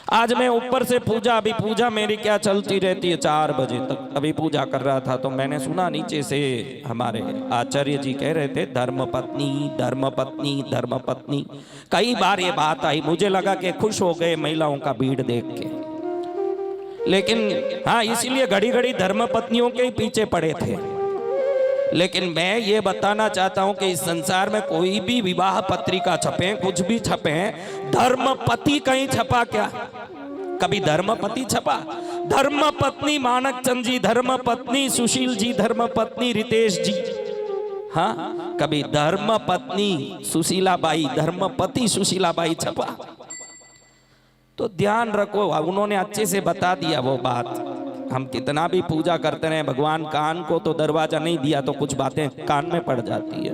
आज मैं ऊपर से पूजा, अभी पूजा मेरी क्या चलती रहती है 4 बजे तक, अभी पूजा कर रहा था तो मैंने सुना नीचे से हमारे आचार्य जी कह रहे थे धर्मपत्नी धर्मपत्नी धर्मपत्नी। कई बार ये बात आई, मुझे लगा कि खुश हो गए महिलाओं का भीड़ देख के, लेकिन हाँ इसीलिए घड़ी घड़ी धर्मपत्नियों के ही पीछे पड़े थे। लेकिन मैं ये बताना चाहता हूं कि इस संसार में कोई भी विवाह पत्रिका छपे, कुछ भी छपे, धर्मपति कहीं छपा क्या? कभी धर्मपति छपा? धर्मपत्नी मानक चंद जी, धर्मपत्नी सुशील जी, धर्मपत्नी रितेश जी, हाँ कभी धर्मपत्नी सुशीलाबाई, धर्मपति सुशीलाबाई छपा? तो ध्यान रखो, उन्होंने अच्छे से बता दिया वो बात। हम कितना भी पूजा करते रहे, भगवान कान को तो दरवाजा नहीं दिया तो कुछ बातें कान में पड़ जाती है।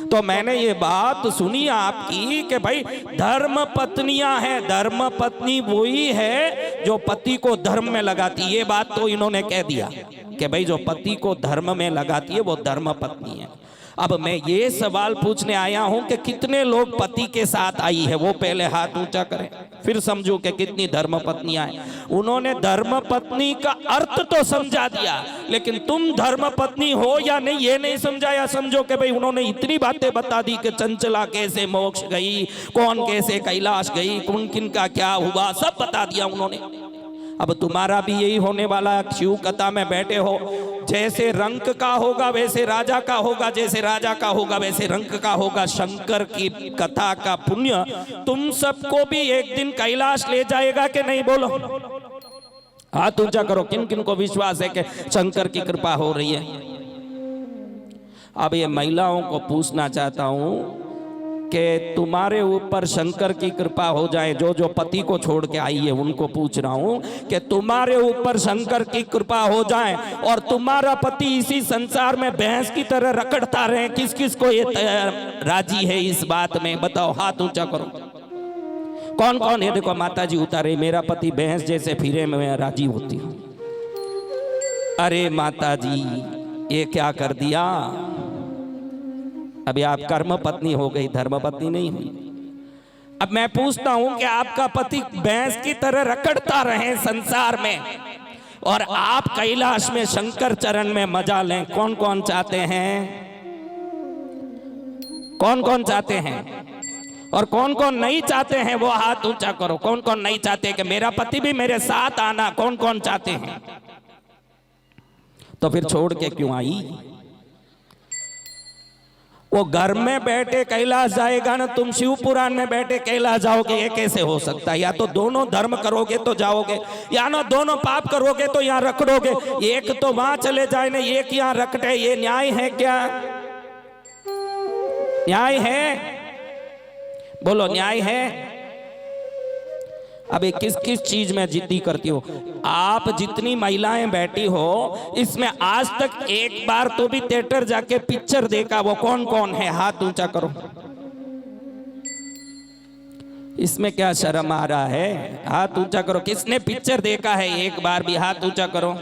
तो मैंने ये बात सुनी आपकी कि भाई धर्म पत्नियां हैं, धर्म पत्नी वही है जो पति को धर्म में लगाती है। ये बात तो इन्होंने कह दिया कि भाई जो पति को धर्म में लगाती है वो धर्म पत्नी है। अब मैं ये सवाल पूछने आया हूं कि कितने लोग पति के साथ आई है, वो पहले हाथ ऊंचा करें, फिर समझो कि कितनी धर्म पत्नियां हैं। उन्होंने धर्म पत्नी का अर्थ तो समझा दिया, लेकिन तुम धर्म पत्नी हो या नहीं ये नहीं समझाया। समझो कि भाई उन्होंने इतनी बातें बता दी कि चंचला कैसे मोक्ष गई, कौन कैसे कैलाश गई, कौन किन का क्या हुआ, सब बता दिया उन्होंने। अब तुम्हारा भी यही होने वाला है, शिव कथा में बैठे हो, जैसे रंक का होगा वैसे राजा का होगा, जैसे राजा का होगा वैसे रंक का होगा। शंकर की कथा का पुण्य तुम सबको भी एक दिन कैलाश ले जाएगा कि नहीं? बोलो, हाथ ऊंचा करो। किन किन को विश्वास है कि शंकर की कृपा हो रही है? अब ये महिलाओं को पूछना चाहता हूं कि तुम्हारे ऊपर शंकर की कृपा हो जाए, जो जो पति को छोड़ के आई है उनको पूछ रहा हूं कि तुम्हारे ऊपर शंकर की कृपा हो जाए और तुम्हारा पति इसी संसार में भैंस की तरह रखड़ता रहे, किस किस को ये राजी है इस बात में? बताओ, हाथ ऊंचा करो। कौन कौन है? देखो माता जी उतारे, मेरा पति भैंस जैसे फिरे में मैं राजी होती हूं। अरे माता जी ये क्या कर दिया? अभी आप कर्म पत्नी हो गई, धर्म पत्नी नहीं हुई। अब मैं पूछता हूं कि आपका पति भैंस की तरह रखड़ता रहे संसार में और आप कैलाश में शंकर चरण में मजा लें, कौन कौन चाहते हैं? कौन कौन चाहते हैं? और कौन कौन नहीं चाहते हैं वो हाथ ऊंचा करो। कौन कौन नहीं चाहते कि मेरा पति भी मेरे साथ आना? कौन कौन चाहते हैं? तो फिर छोड़ के क्यों आई? वो घर में बैठे कैलाश जाएगा ना, तुम शिव पुराण में बैठे कैलाश जाओगे, ये कैसे हो सकता है? या तो दोनों धर्म करोगे तो जाओगे, या ना दोनों पाप करोगे तो यहाँ रखड़ोगे। एक तो वहां चले जाए ना, एक यहाँ रखटे, ये न्याय है क्या? न्याय है? बोलो, न्याय है? अबे किस किस चीज में जिद्दी करती हो? आप जितनी महिलाएं बैठी हो इसमें आज तक एक बार तो भी थिएटर जाके पिक्चर देखा वो कौन कौन है? हाथ ऊंचा करो। इसमें क्या शर्म आ रहा है? हाथ ऊंचा करो। किसने पिक्चर देखा है एक बार भी? हाथ ऊंचा करो।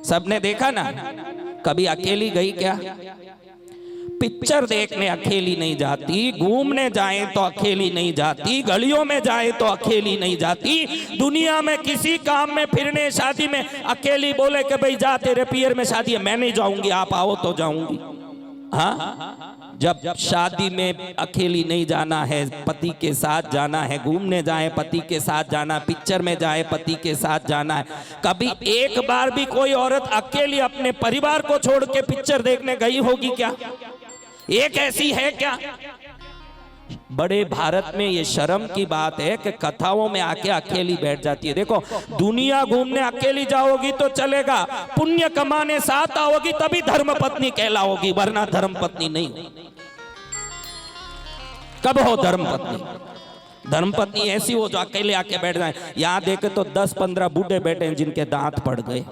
सबने देखा ना? कभी अकेली गई क्या? पिक्चर देखने अकेली नहीं जाती, घूमने जाए तो अकेली नहीं जाती, गलियों में जाए तो अकेली नहीं जाती, दुनिया में किसी काम में फिरने शादी में अकेली बोले कि भाई जा तेरे पियर में शादी है, मैं नहीं जाऊंगी, आप आओ तो जाऊंगी। हाँ, जब शादी में अकेली नहीं जाना है, पति के साथ जाना है, घूमने जाए पति के साथ जाना, पिक्चर में जाए पति के साथ जाना है। कभी एक बार भी कोई औरत अकेली अपने परिवार को छोड़ के पिक्चर देखने गई होगी क्या? एक ऐसी है क्या? बड़े भारत में ये शर्म की बात है कि कथाओं में आके अकेली बैठ जाती है। देखो, दुनिया घूमने अकेली जाओगी तो चलेगा, पुण्य कमाने साथ आओगी तभी धर्म पत्नी कहलाओगी, वरना धर्म पत्नी नहीं। कब हो धर्म पत्नी? धर्म पत्नी ऐसी हो जो अकेले आके बैठ जाए। यहां देखे तो 10-15 बूढ़े बैठे हैं जिनके दांत पड़ गए,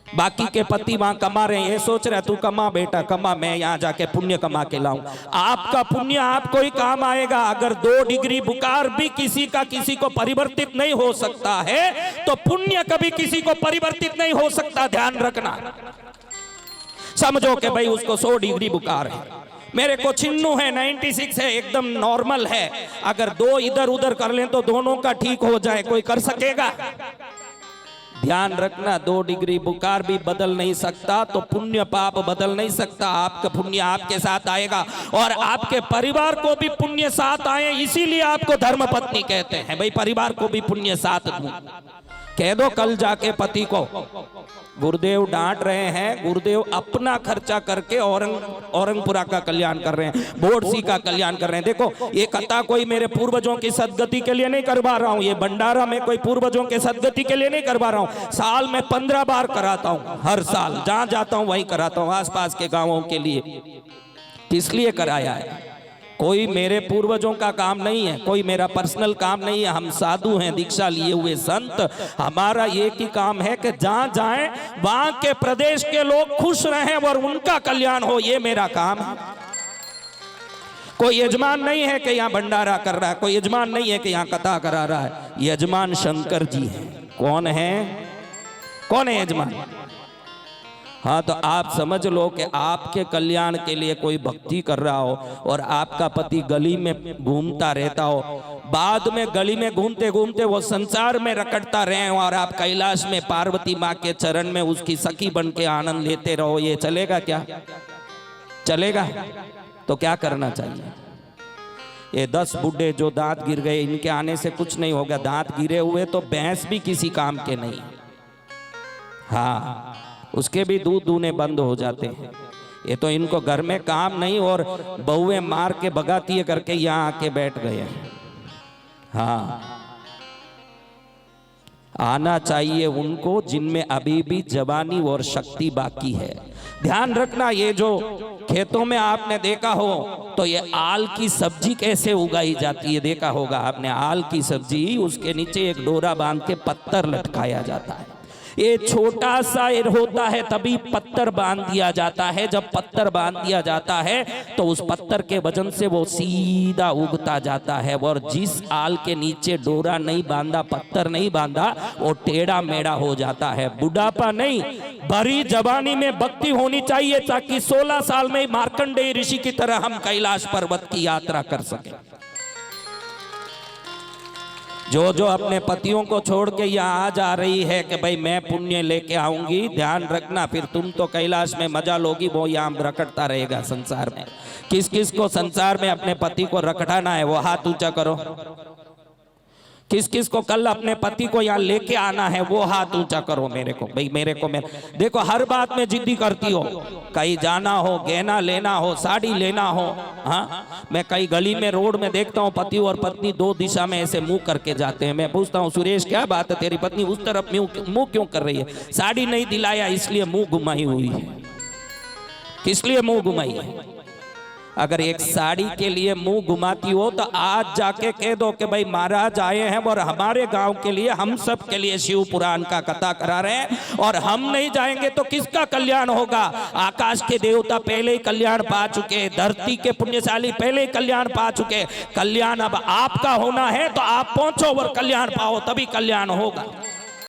बाकी के पति वहां कमा रहे हैं। ये सोच रहे तू कमा बेटा कमा, मैं यहाँ जाके पुण्य कमा के लाऊं। आपका पुण्य आपको ही काम आएगा। अगर 2 डिग्री बुखार भी किसी का किसी को परिवर्तित नहीं हो सकता है तो पुण्य कभी किसी को परिवर्तित नहीं हो सकता। ध्यान रखना। समझो कि भाई उसको 100 डिग्री बुखार है, मेरे को चिन्नू है 96 है, एकदम नॉर्मल है। अगर दो इधर उधर कर लें तो दोनों का ठीक हो जाए, कोई कर सकेगा? ध्यान रखना, 2 डिग्री बुखार भी बदल नहीं सकता तो पुण्य पाप बदल नहीं सकता। आपका पुण्य आपके साथ आएगा और आपके परिवार को भी पुण्य साथ आए, इसीलिए आपको धर्मपत्नी कहते हैं। भाई परिवार को भी पुण्य साथ दूं, कह दो कल जाके पति को। गुरुदेव डांट रहे हैं, गुरुदेव अपना खर्चा करके औरंगपुरा का कल्याण कर रहे हैं, बोर्डसी का कल्याण कर रहे हैं। देखो ये कथा कोई मेरे पूर्वजों की सदगति के लिए नहीं करवा रहा हूं, ये भंडारा में कोई पूर्वजों के सदगति के लिए नहीं करवा रहा हूं। साल में 15 बार कराता हूं, हर साल जहां जाता हूं वहीं कराता हूं, आसपास के गांवों के लिए। किस लिए कराया है? कोई मेरे पूर्वजों का काम नहीं है, कोई मेरा पर्सनल काम नहीं है। हम साधु हैं, दीक्षा लिए हुए संत। हमारा एक ही काम है कि जहां जाएं वहां के प्रदेश के लोग खुश रहें और उनका कल्याण हो, ये मेरा काम है। कोई यजमान नहीं है कि यहाँ भंडारा कर रहा है, कोई यजमान नहीं है कि यहाँ कथा करा रहा है। यजमान शंकर जी है। कौन है? कौन है यजमान? हाँ, तो आप समझ लो कि आपके कल्याण के लिए कोई भक्ति कर रहा हो और आपका पति गली में घूमता रहता हो, बाद में गली में घूमते घूमते वो संसार में रकटता रहे और आप कैलाश में पार्वती माँ के चरण में उसकी सखी बन के आनंद लेते रहो, ये चलेगा क्या? चलेगा? तो क्या करना चाहिए? ये 10 बूढ़े जो दांत गिर गए, इनके आने से कुछ नहीं होगा। दांत गिरे हुए तो भैंस भी किसी काम के नहीं। हाँ, उसके भी दूध दूने बंद हो जाते हैं। ये तो इनको घर में काम नहीं और बहुएं मार के भगाती है करके यहाँ आके बैठ गए। हाँ, आना चाहिए उनको जिनमें अभी भी जवानी और शक्ति बाकी है। ध्यान रखना, ये जो खेतों में आपने देखा हो तो ये आल की सब्जी कैसे उगाई जाती है, देखा होगा आपने। आल की सब्जी, उसके नीचे एक डोरा बांध के पत्थर लटकाया जाता है। ये छोटा सा होता है तभी पत्थर बांध दिया जाता है। जब पत्थर बांध दिया जाता है तो उस पत्थर के वजन से वो सीधा उगता जाता है। और जिस आल के नीचे डोरा नहीं बांधा, पत्थर नहीं बांधा, वो टेढ़ा मेढ़ा हो जाता है। बुढ़ापा नहीं, भरी जवानी में भक्ति होनी चाहिए ताकि 16 साल में मार्कंडेय ऋषि की तरह हम कैलाश पर्वत की यात्रा कर सकें। जो जो अपने पतियों को छोड़ के यहाँ आ जा रही है कि भाई मैं पुण्य लेके आऊंगी, ध्यान रखना, फिर तुम तो कैलाश में मजा लोगी, वो यहाँ रखटता रहेगा संसार में। किस किस को संसार में अपने पति को रखटाना है, वो हाथ ऊंचा करो। किस किस को कल अपने पति को यहाँ लेके आना है, वो हाथ ऊंचा करो। मेरे को भाई, मेरे को देखो, हर बात में जिद्दी करती हो। कहीं जाना हो, गहना लेना हो, साड़ी लेना हो। हाँ, मैं कई गली में रोड में देखता हूँ पति और पत्नी 2 दिशा में ऐसे मुंह करके जाते हैं। मैं पूछता हूँ, सुरेश क्या बात है, तेरी पत्नी उस तरफ मुंह क्यों कर रही है? साड़ी नहीं दिलाया इसलिए मुंह घुमाई हुई है। किस लिए मुंह घुमाई है? अगर एक साड़ी के लिए मुंह घुमाती हो तो आज जाके कह दो कि भाई महाराज आए हैं और हमारे गांव के लिए, हम सब के लिए शिव पुराण का कथा करा रहे हैं और हम नहीं जाएंगे तो किसका कल्याण होगा? आकाश के देवता पहले ही कल्याण पा चुके, धरती के पुण्यशाली पहले ही कल्याण पा चुके। कल्याण अब आपका होना है तो आप पहुंचो और कल्याण पाओ, तभी कल्याण होगा।